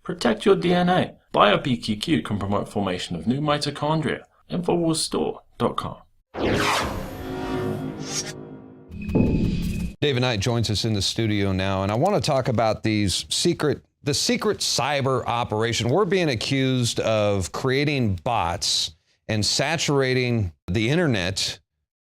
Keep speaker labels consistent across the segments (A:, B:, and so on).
A: Protect your DNA. BioPQQ can promote formation of new mitochondria. Infowarsstore.com.
B: David Knight joins us in the studio now, and I want to talk about the secret cyber operation. We're being accused of creating bots and saturating the internet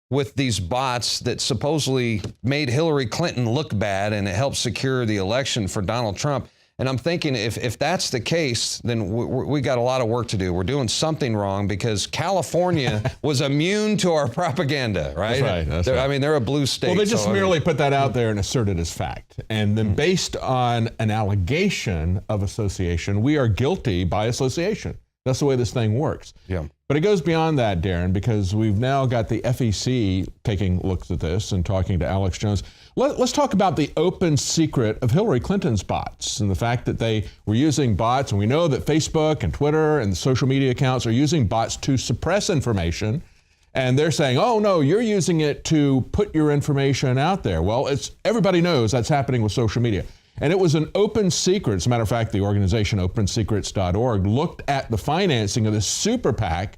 B: with these bots that supposedly made Hillary Clinton look bad and it helped secure the election for Donald Trump. And I'm thinking if that's the case, then we got a lot of work to do. We're doing something wrong because California was immune to our propaganda, right?
C: That's right.
B: I mean, they're a blue state.
C: Well, they just merely put that out there and assert it as fact. And then based on an allegation of association, we are guilty by association. That's the way this thing works.
B: Yeah.
C: But it goes beyond that, Darren, because we've now got the FEC taking looks at this and talking to Alex Jones. Let's talk about the open secret of Hillary Clinton's bots and the fact that they were using bots. And we know that Facebook and Twitter and the social media accounts are using bots to suppress information. And they're saying, oh, no, you're using it to put your information out there. Well, everybody knows that's happening with social media. And it was an open secret. As a matter of fact, the organization opensecrets.org looked at the financing of this super PAC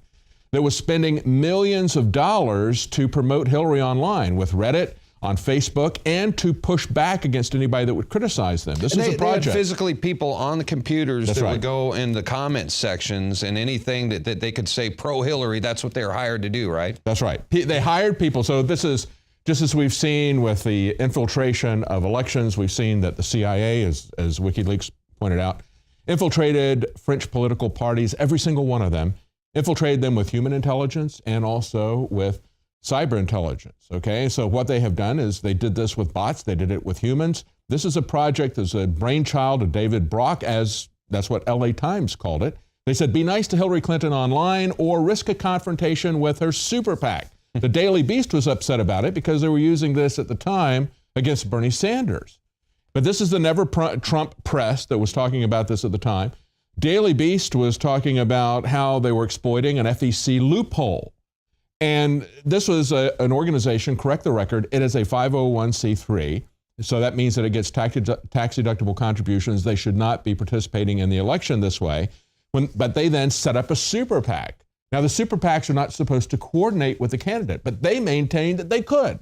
C: that was spending millions of dollars to promote Hillary online with Reddit, on Facebook, and to push back against anybody that would criticize them. This is a project.
B: They had physically people on the computers
C: That's
B: that
C: right.
B: would go in the comment sections, and anything that they could say pro-Hillary, that's what they were hired to do, right?
C: That's right. They hired people. So this is, just as we've seen with the infiltration of elections, we've seen that the CIA, as WikiLeaks pointed out, infiltrated French political parties, every single one of them, infiltrated them with human intelligence and also with cyber intelligence, okay? So what they have done is they did this with bots, they did it with humans. This is a project that's a brainchild of David Brock, as that's what LA Times called it. They said, be nice to Hillary Clinton online or risk a confrontation with her super PAC. The Daily Beast was upset about it because they were using this at the time against Bernie Sanders. But this is the Never Trump press that was talking about this at the time. Daily Beast was talking about how they were exploiting an FEC loophole. And this was an organization, correct the record, it is a 501c3. So that means that it gets tax-deductible contributions. They should not be participating in the election this way. But they then set up a super PAC. Now, the super PACs are not supposed to coordinate with the candidate, but they maintained that they could.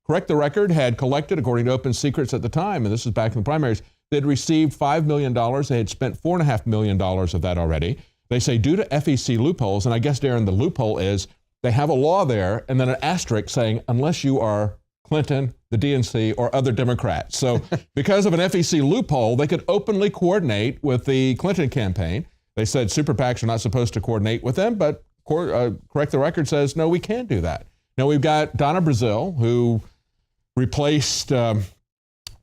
C: Correct the Record had collected, according to Open Secrets at the time, and this is back in the primaries, they'd received $5 million. They had spent $4.5 million of that already. They say due to FEC loopholes, and I guess, Darren, the loophole is they have a law there and then an asterisk saying, unless you are Clinton, the DNC, or other Democrats. So because of an FEC loophole, they could openly coordinate with the Clinton campaign. They said super PACs are not supposed to coordinate with them, but Correct the Record says, no, we can do that. Now, we've got Donna Brazile, who replaced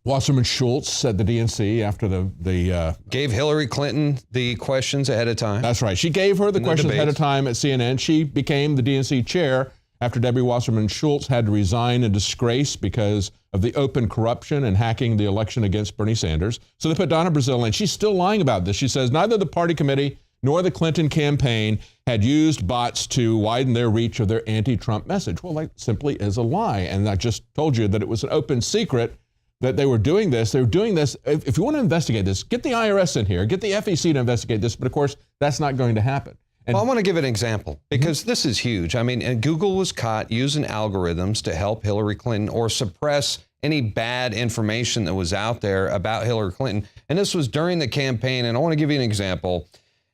C: Wasserman Schultz at the DNC after the
B: gave Hillary Clinton the questions ahead of time.
C: That's right. She gave her the questions ahead of time at CNN. She became the DNC chair after Debbie Wasserman Schultz had to resign in disgrace because of the open corruption and hacking the election against Bernie Sanders. So they put Donna Brazile in. She's still lying about this. She says neither the party committee nor the Clinton campaign had used bots to widen their reach of their anti-Trump message. Well, that simply is a lie. And I just told you that it was an open secret that they were doing this. They were doing this. If you want to investigate this, get the IRS in here, get the FEC to investigate this. But of course, that's not going to happen.
B: Well, I want to give an example because this is huge. I mean, and Google was caught using algorithms to help Hillary Clinton or suppress any bad information that was out there about Hillary Clinton. And this was during the campaign. And I want to give you an example.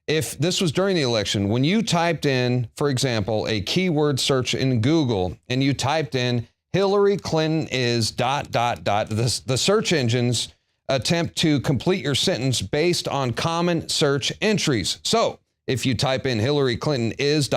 B: If this was during the election, when you typed in, for example, a keyword search in Google and you typed in Hillary Clinton is ... the search engines attempt to complete your sentence based on common search entries. So if you type in Hillary Clinton is ...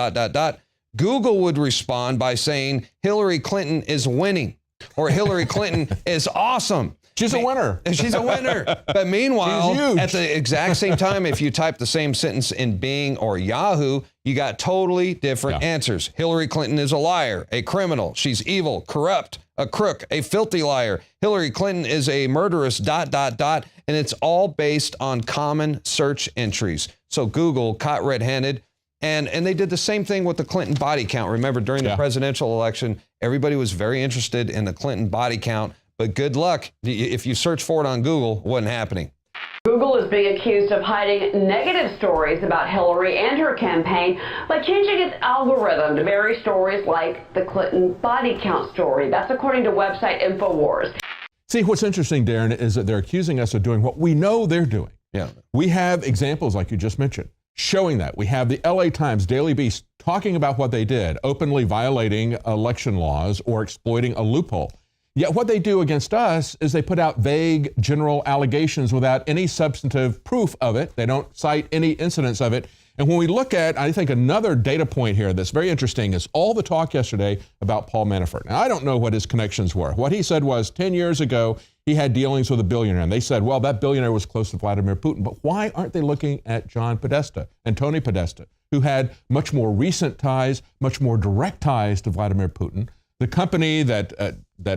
B: Google would respond by saying Hillary Clinton is winning or Hillary Clinton is awesome.
C: She's a winner.
B: She's a winner. But meanwhile, at the exact same time, if you type the same sentence in Bing or Yahoo, you got totally different answers. Hillary Clinton is a liar, a criminal. She's evil, corrupt, a crook, a filthy liar. Hillary Clinton is a murderous ... And it's all based on common search entries. So Google caught red-handed. And they did the same thing with the Clinton body count. Remember, during the presidential election, everybody was very interested in the Clinton body count. But good luck. If you search for it on Google, it wasn't happening.
D: Google is being accused of hiding negative stories about Hillary and her campaign by changing its algorithm to vary stories like the Clinton body count story. That's according to website Infowars.
C: See, what's interesting, Darren, is that they're accusing us of doing what we know they're doing.
B: Yeah.
C: We have examples, like you just mentioned, showing that. We have the LA Times Daily Beast talking about what they did, openly violating election laws or exploiting a loophole. Yet what they do against us is they put out vague general allegations without any substantive proof of it. They don't cite any incidents of it. And when we look at, I think another data point here that's very interesting is all the talk yesterday about Paul Manafort. Now, I don't know what his connections were. What he said was 10 years ago, he had dealings with a billionaire. And they said, well, that billionaire was close to Vladimir Putin. But why aren't they looking at John Podesta and Tony Podesta, who had much more recent ties, much more direct ties to Vladimir Putin? The company that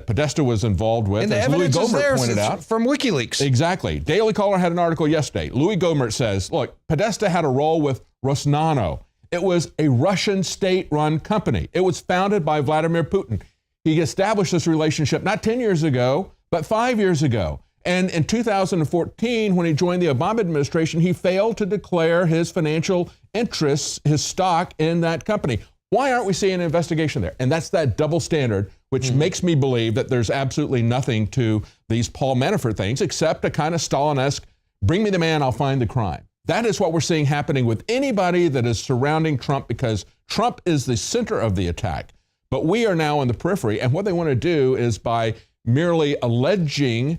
C: Podesta was involved with,
B: and the
C: as Louis
B: evidence is
C: Gohmert
B: there
C: pointed out.
B: from WikiLeaks.
C: Exactly. Daily Caller had an article yesterday. Louis Gohmert says, look, Podesta had a role with Rosnano. It was a Russian state-run company. It was founded by Vladimir Putin. He established this relationship not 10 years ago, but 5 years ago. And in 2014, when he joined the Obama administration, he failed to declare his financial interests, his stock in that company. Why aren't we seeing an investigation there? And that's that double standard, which makes me believe that there's absolutely nothing to these Paul Manafort things except a kind of Stalin-esque, bring me the man, I'll find the crime. That is what we're seeing happening with anybody that is surrounding Trump, because Trump is the center of the attack. But we are now in the periphery, and what they want to do is by merely alleging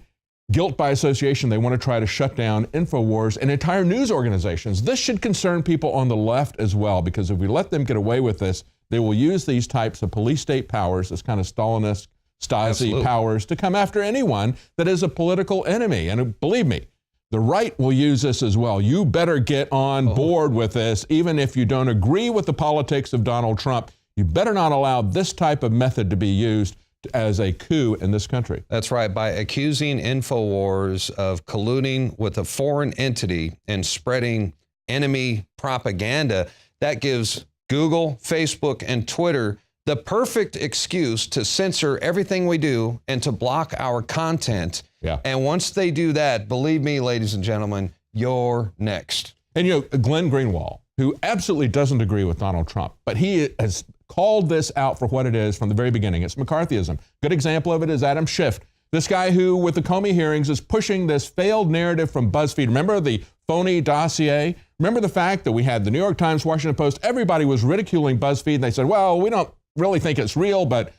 C: guilt by association, they want to try to shut down Infowars and entire news organizations. This should concern people on the left as well, because if we let them get away with this, they will use these types of police state powers, this kind of Stalinist Stasi powers, to come after anyone that is a political enemy. And believe me, the right will use this as well. You better get on board with this, even if you don't agree with the politics of Donald Trump. You better not allow this type of method to be used as a coup in this country.
B: That's right. By accusing Infowars of colluding with a foreign entity and spreading enemy propaganda, that gives Google, Facebook, and Twitter the perfect excuse to censor everything we do and to block our content.
C: Yeah.
B: And once they do that, believe me, ladies and gentlemen, you're next.
C: And you know, Glenn Greenwald, who absolutely doesn't agree with Donald Trump, but he has called this out for what it is from the very beginning. It's McCarthyism. Good example of it is Adam Schiff, this guy who, with the Comey hearings, is pushing this failed narrative from BuzzFeed. Remember the phony dossier? Remember the fact that we had the New York Times, Washington Post, everybody was ridiculing BuzzFeed, and they said, well, we don't really think it's real, but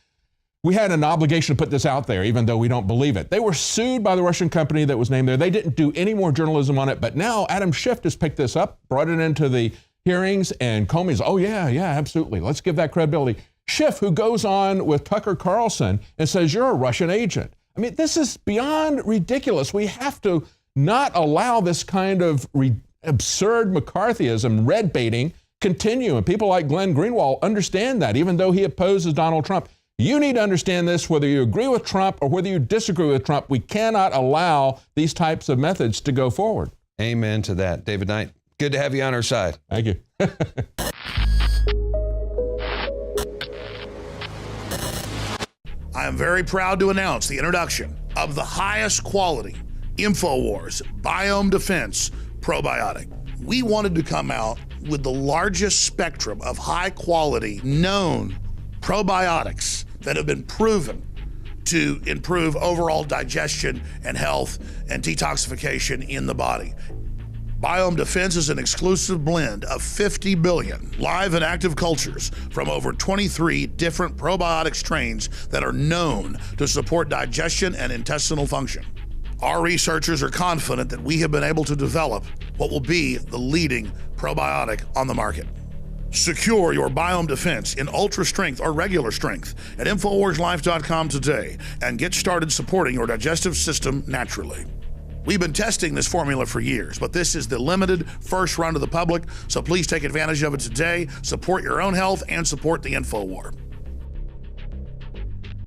C: we had an obligation to put this out there, even though we don't believe it. They were sued by the Russian company that was named there. They didn't do any more journalism on it, but now Adam Schiff has picked this up, brought it into the hearings, and Comey's, oh yeah, absolutely. Let's give that credibility. Schiff, who goes on with Tucker Carlson and says, you're a Russian agent. I mean, this is beyond ridiculous. We have to not allow this kind of absurd McCarthyism, red baiting, continue. And people like Glenn Greenwald understand that, even though he opposes Donald Trump. You need to understand this, whether you agree with Trump or whether you disagree with Trump. We cannot allow these types of methods to go forward.
B: Amen to that. David Knight, good to have you on our side.
C: Thank you.
E: I am very proud to announce the introduction of the highest quality Infowars Biome Defense Probiotic. We wanted to come out with the largest spectrum of high quality known probiotics that have been proven to improve overall digestion and health and detoxification in the body. Biome Defense is an exclusive blend of 50 billion live and active cultures from over 23 different probiotic strains that are known to support digestion and intestinal function. Our researchers are confident that we have been able to develop what will be the leading probiotic on the market. Secure your Biome Defense in ultra strength or regular strength at InfoWarsLife.com today and get started supporting your digestive system naturally. We've been testing this formula for years, but this is the limited first run to the public, so please take advantage of it today. Support your own health and support the InfoWar.